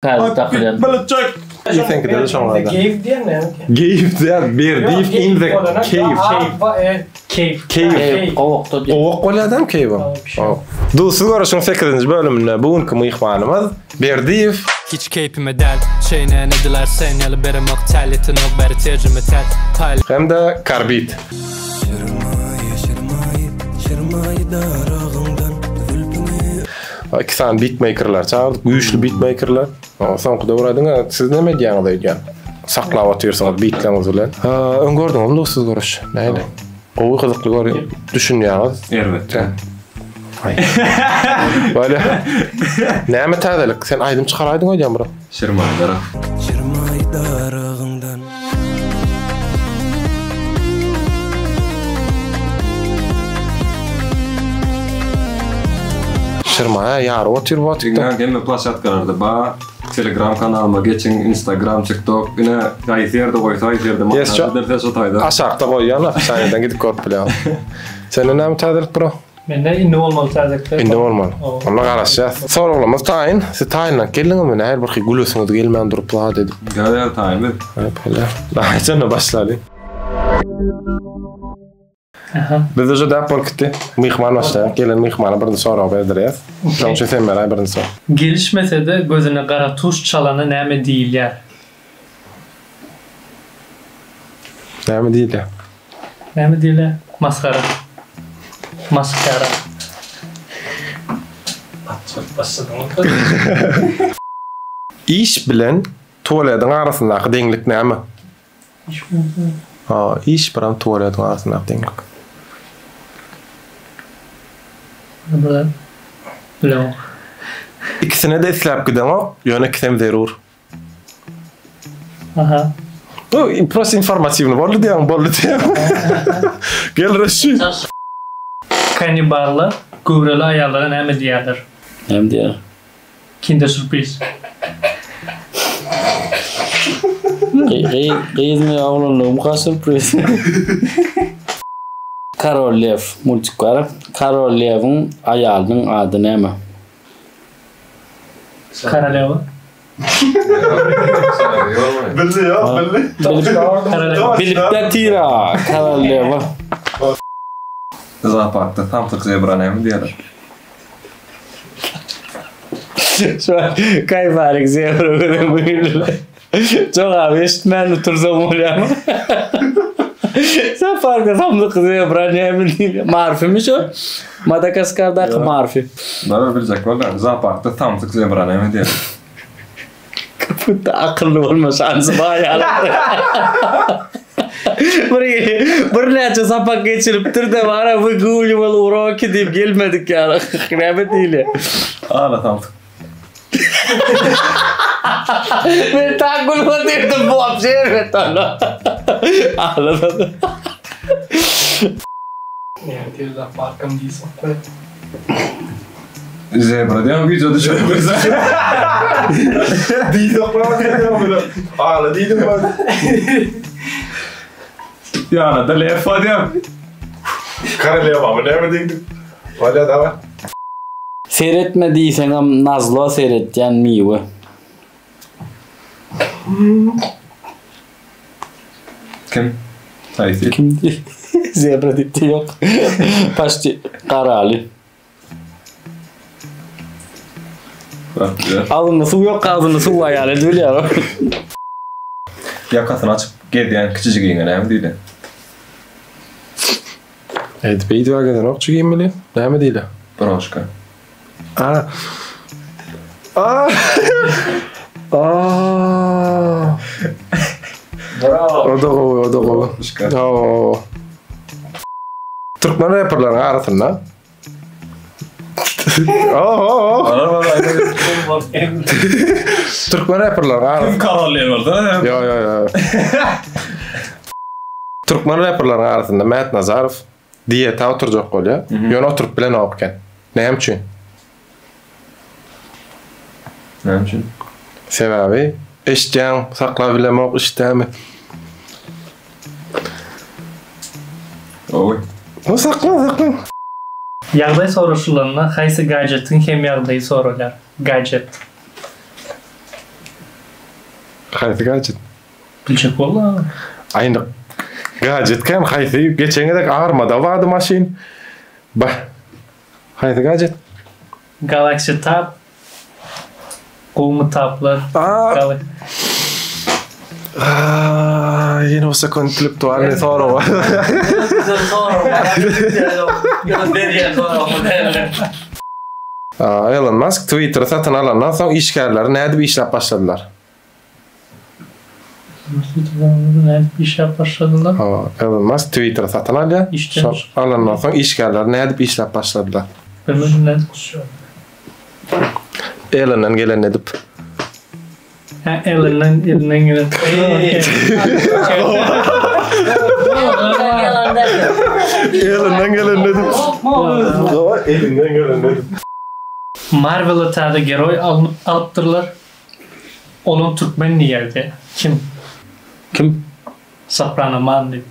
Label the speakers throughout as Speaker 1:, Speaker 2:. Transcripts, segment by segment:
Speaker 1: takılan.
Speaker 2: Balıkçak. You think it is something like that?
Speaker 3: Cave diye ne?
Speaker 2: Give there, bir deep in the cave.
Speaker 1: Ovukta diye.
Speaker 2: Ovuk qol adam cave. Do'stu görüşün 8-nji bölümünde bugünkü mihmanymız Berdiyev.
Speaker 4: Hiç keyfime del, şeyine nediler senyali berim ok tellitin ok beri tercüme tel.
Speaker 2: Hem de Karbit. İki tane beatmakerlar çağırdık, güçlü beatmakerlar. Soňky döwrede siz neme diýýäňiz eýgen? Saklap atýarsyňyz beatleriniz bilen. Öňgördüňiz do'stsuz görüş. Näde? O gyzykly görýär. Düşünýäňiz.
Speaker 5: Elbetde.
Speaker 2: Böyle. Näme täzelik? Sen aýdym çykaraýdyň öýden bura.
Speaker 5: Şirmaýdara.
Speaker 2: Şirma, ýary otyr botyk.
Speaker 5: Gemme plaşatkalarda ba Telegram kanalyma geçin, Instagram, TikTok, ine aýtyrdy goýsa aýtyrdy. Derse şotayda.
Speaker 2: Aşakda goýýan, saýdan gidip görüp bilen. Senin näme täzelik bura?
Speaker 3: Mende indi olmaly täzekler.
Speaker 2: Indi olmaly. Ona garaşýas. Soraglamaz taýyn. Siz taýyndan geldiňizmi? Näme bir gülüsüňiz gelmän durup la dedi.
Speaker 5: Gada taýyn.
Speaker 2: Böyle. Näçe başlady. Biz de dapol gitti. Mihman başta. Gelen mihmana bir de sonra berdireýär. Şonça sen merak birini sor.
Speaker 3: Gelişmese de gözüne kara tuş çalana näme diýilýär?
Speaker 2: Näme diýilýär?
Speaker 3: Näme diýilýär? Maskara. Maskara.
Speaker 2: İş bilen tuwaladyň arasyndaky deňlik näme? İş bilen tuwaladyň arasyndaky deňlik.
Speaker 3: Bilemem.
Speaker 2: İkisine de isläp gideňok, ýöne ikisem zerur.
Speaker 3: Aha.
Speaker 2: O prost informatiwny boldy diýen. Gel reşi.
Speaker 3: Kanibarlar göwreli aýallara näme diýerler?
Speaker 1: Näme diýer?
Speaker 3: Kinder sürpriz.
Speaker 1: Gizmi oğlum ka sürpriz. Karolev multik var. Karolev'in aýalynyň ady näme?
Speaker 3: Karoleva.
Speaker 2: Bildi ya, bildi.
Speaker 1: Bilipden tira. Karoleva.
Speaker 5: Zooparkda tamtyk zebra näme diýerler?
Speaker 1: Şu kayfarik zebra görüyor. Çok abi eşitmen otursam olayım. Sen farkda tamtyk zebra näme diýer? Marfimi şu? Madagaskar'daki marfi.
Speaker 5: Bana bilecek bolar. Zooparkda tamtyk zebra näme diýerler?
Speaker 1: Kapıda akıllı olma şansı var ya. Bir neçe sapak geçirip turda var bu gülü bol urak edip gelmedik ya. Kıyamet değil.
Speaker 5: Ağla tamtyk.
Speaker 1: Ben tagul batırdım bu apşer ve tala. Ağladı.
Speaker 3: Ne diýerler parkam diýsen.
Speaker 5: Zebra diýen videoda şöyle bir
Speaker 2: Ağla diýdim ben.
Speaker 5: Ýa-da lefa diýem.
Speaker 2: Karoleva mı näme diýdim? Wala da var.
Speaker 1: Seyretme diýsen Nazlı seyretýän miwe.
Speaker 5: Kim? Taýsy.
Speaker 1: Kim diye? Zebra diýdi ýok. Paşty Karaly. Ağzında su yok, ağzında su var yani, öyle ya.
Speaker 5: Yakasını açıp geldiğin küçücük yiyin näme diýdi?
Speaker 2: Evet, beýdi var geden okçu giymeli. Näme diýdi?
Speaker 5: Broşka.
Speaker 2: Bravo. O da go. Türkmen rapperlaryň arasynda. Türkmen rapperlaryň arasynda.
Speaker 5: Karoleva.
Speaker 2: Yo. Türkmen rapperlaryň arasynda Mehmet Nazarov diye oturjak bolýar. Ýöne oturup bilen okyan. Näme üçin?
Speaker 5: Näme üçin?
Speaker 2: Sebebi eşitýän, saklap bilemok işdämi?
Speaker 5: Oy.
Speaker 2: O sakla.
Speaker 3: Ýagdaý soraşylarynda haýsy gadjetyň hem ýagdaýy soralýar? Gadjet.
Speaker 2: Haýsy gadget?
Speaker 3: Bilçek valla.
Speaker 2: Aýny gadget kan haýsy geçeňe ağarmada vardy maşin. Bah. Haýsy gadget?
Speaker 3: Galaxy Tab. Gomu Tablar.
Speaker 2: Yine o intellektualny soru. Elon Musk Twitter'ı satın alandan soň işgärler näde işläp başladylar?
Speaker 3: Näde işläp başladylar?
Speaker 2: Elon Musk Twitter'ı satın alýa. Alandan soň işgärler näde işläp başladylar?
Speaker 3: Bilmedim näde.
Speaker 2: Elon'dan gelen edip.
Speaker 3: Elon'dan gelen.
Speaker 2: Elon'dan gelen edip. Elinden gelen edip.
Speaker 3: Marvel'a tadı geroy alıptırlar. Onun Türkmen geldi. Kim? Soprano man dedi.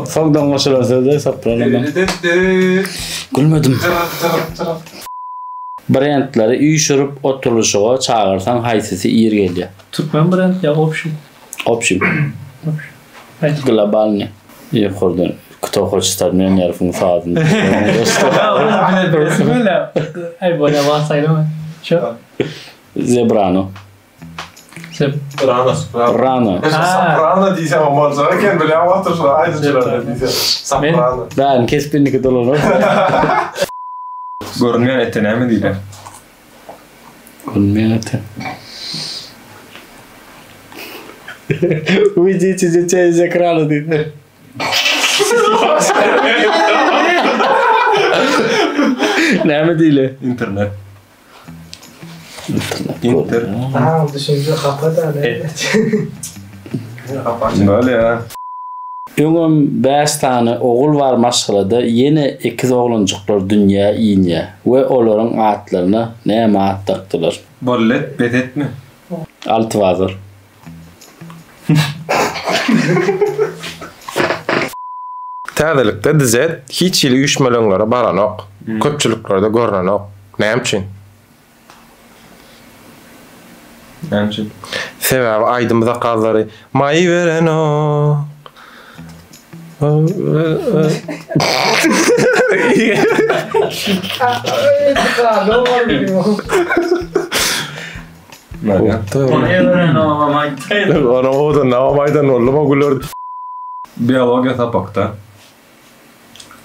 Speaker 1: Sogdan başarılı Soprano man. Gülmedim. Brendleri üýşürip oturuluşyga çağırsan haýsysy ýer gelýär?
Speaker 3: Türkmen brend ya Option.
Speaker 1: Globalny. Ýokurdan. Кто хочет стать миллионером фазы.
Speaker 3: Ay böyle varsaydım. Şu.
Speaker 1: Zebrano. Rano.
Speaker 2: Soprano diýsem bolsa eken bilen otursa aýdyjylar diýsem. Soprano.
Speaker 1: Ben kesbinlik dolanır.
Speaker 5: Görünmeyen ete näme diýler?
Speaker 1: Görünmeyen ete. Uydite через экран diýdi. Näme diýle?
Speaker 5: Internet.
Speaker 3: Düşünce kapadı.
Speaker 5: Böyle ya.
Speaker 1: Öňüm 5 tane ogul var maşgalada yine 2 oglanjyklar dünýä iňe we olaryň atlaryna näme at takdylar?
Speaker 5: Bollet bedet mi?
Speaker 1: Altvazır.
Speaker 2: Täzelikde dizet hiç ýyly üýşmelerine baranok, köpçüliklerde görnenok. Näme üçin?
Speaker 5: Näme üçin?
Speaker 2: Sebäbi aýdymyza gazary maý beren o. Ona oda namaýdan ollama gülür.
Speaker 5: Biologiýa tapakda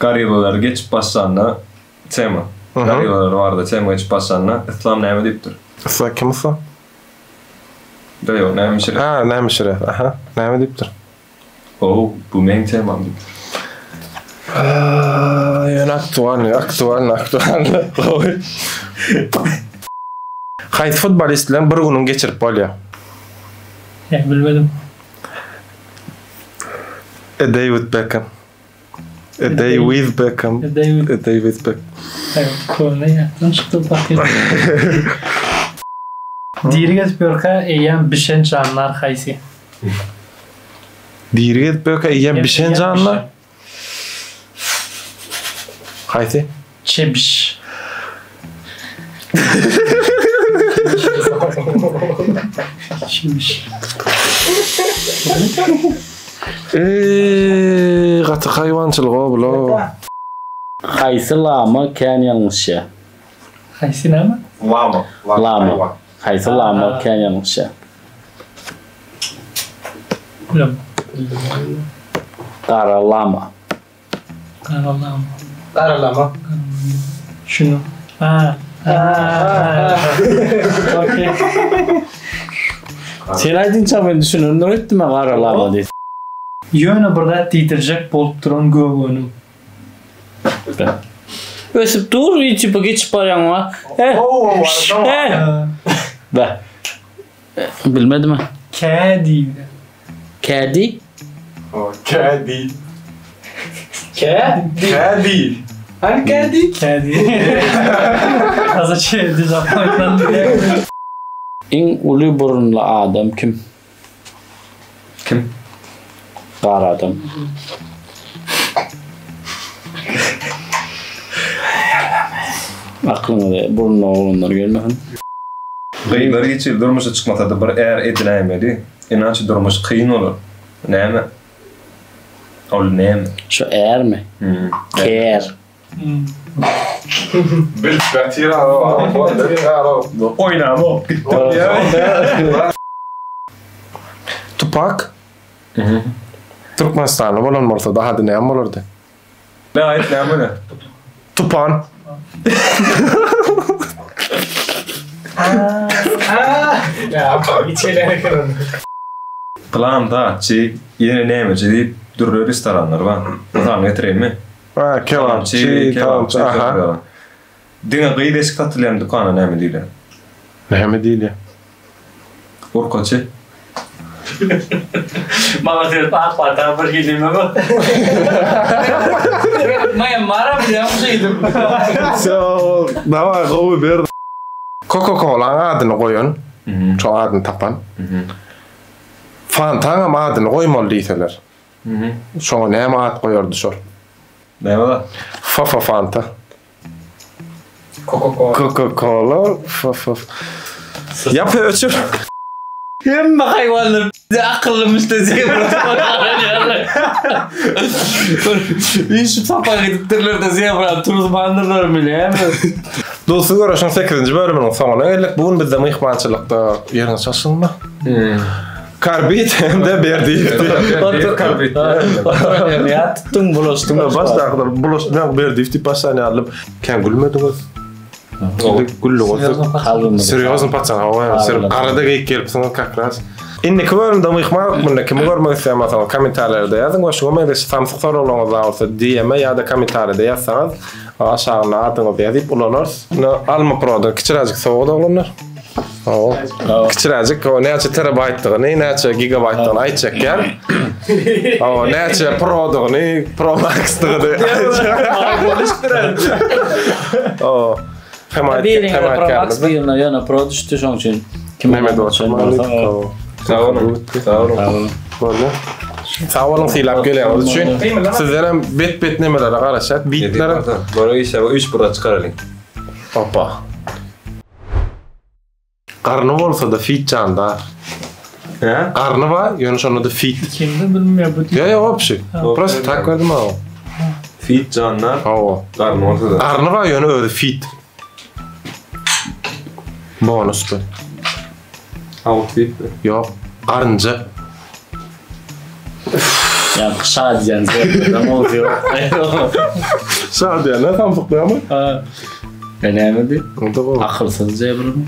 Speaker 5: garibalar geçip başsanna tema. Garibalar vardı tema geçip başsanna İslam näme diýipdir?
Speaker 2: Islam kim islam?
Speaker 5: Daýo näme şeref?
Speaker 2: Näme şeref? Näme diýipdir?
Speaker 5: Bu meň temam diýipdir.
Speaker 2: Ýöne aktual. Haýsy futbolistler bir günüň geçirip bolýar?
Speaker 3: Bilmedim.
Speaker 2: David Beckham. David Beckham.
Speaker 3: Evet, konu ya. Çıktı bakayım. Dirget börka eýen bişen canlar haýsy.
Speaker 2: Dirget börka eýen bişen canlar. Haýsy?
Speaker 3: Çebiş. Çebiş.
Speaker 2: Gaty haýwançylyk bolo.
Speaker 1: Haýsy lama kän ýalňyşy?
Speaker 3: Haýsy näme?
Speaker 2: Lama.
Speaker 1: Haýsy lama kän ýalňyşy?
Speaker 3: Bilmem.
Speaker 1: Kara lama.
Speaker 3: Karalama. Şunu. Okey.
Speaker 1: Sen aýdynça men düşünürüm etdim kara lama diýip.
Speaker 3: Ýöne burada titrjek bolup duran göwünüm.
Speaker 1: Ösüp dur, içip geçip barýan wa. Ba. Bilmedim.
Speaker 3: Kedi.
Speaker 1: Kedi?
Speaker 2: Kedi.
Speaker 3: Hani kedi? Kedi. Az şey dezapointman.
Speaker 1: En uly burunly adam kim?
Speaker 5: Kim?
Speaker 1: Kara adam. Aklına burun oğlunlar gelmesin.
Speaker 5: Gıylar geçir durmuşa çıkmasa bir eğer edilemedi. İnanç durmuş kıyın olur. Näme? Ol näme?
Speaker 1: Şu eğer mi? Keer.
Speaker 2: Bil batira o.
Speaker 5: Oynama o.
Speaker 2: Tupak. Türkmenistanlı bolan bolsa daha da näme bolardy?
Speaker 5: Ne ait näme ne?
Speaker 2: Tupan.
Speaker 3: Ya içerilere kırın.
Speaker 5: Plan da çi yine näme deyip durur restoranlar var. Tamam getireyim mi?
Speaker 2: Ha, kebapçı, tamam. Aha.
Speaker 5: Dine gıydesk tatılayan dükana näme diýler?
Speaker 2: Näme diýdi?
Speaker 5: Urkaçı.
Speaker 1: Mama diyor patah bir kelime bu. Maya mara bir yapsaydım.
Speaker 2: So, daha gowy bir Coca-Cola adyny goýan. Şu adyny tapan. Fanta adyny goýmaly diýseler. Şoňa näme ad goýardy şol?
Speaker 5: Näme da?
Speaker 2: Fafa Fanta. Coca-Cola. Fafa. Yap öçür.
Speaker 1: Hem hayvanlar akıllı müsteziyim. Hiç papa gidip tırlarda ziyafra turuz bandırlar bile.
Speaker 2: Dostu görüşün 8-nji bölümüniň soňuna geldik. Bugün bizde myhmançylykda ýeriniz şaşynma. Karbit hem de berdi.
Speaker 5: Karbit.
Speaker 1: Ya tutun buluştum.
Speaker 2: Başda buluşmak berdi. Ifti pasany alyp. Ken gülmediňiz. Gülüňiz. Seriozny patsan hawa. Arada geyik gelipsiňiz kakras. Inni bölümde myhman kim görmek istemezseniz kommentarlarda yazın. Başga mende Samsung sorularyňyz bolsa DM ýa-da kommentarda ýazsaňyz aşağına adyňyzy ýazyp ulanars. Alma Pro'da kiçiräjik sowada olanlar. Kiçiräjik o näçe terabaytdygyny, näçe gigabaytdygyny aýtjaklar. O näçe Pro'dygyny, Pro Max'dygyny. O hemen
Speaker 1: yana Pro düştü şoň üçin. Kim
Speaker 2: Mehmet Oçman.
Speaker 5: Sağ olun.
Speaker 2: Sağ olun silap gelen üçün. Sizlere bet nemeler garaşat, bitler.
Speaker 5: Bana işe 3 bura çıkaralım.
Speaker 2: Hoppa. Karnı olsa da fit canda.
Speaker 5: He?
Speaker 2: Karnı var, yönüş onu da fit.
Speaker 3: Kimde bilmiyor bu.
Speaker 2: Ya hopşi. Prost tak verdim o.
Speaker 5: Fit canlar.
Speaker 2: O.
Speaker 5: Karnı olsa da.
Speaker 2: Karnı var, yönü öyle fit. Bonus bu.
Speaker 5: Outfit.
Speaker 2: Yok. Karınca.
Speaker 1: Ya kışa diyen zeyaplardan oluyor.
Speaker 2: Sağ diye ne tam fıklı ama?
Speaker 1: Önemli değil.
Speaker 2: O da o.
Speaker 1: Akılsız zeyaplar mı?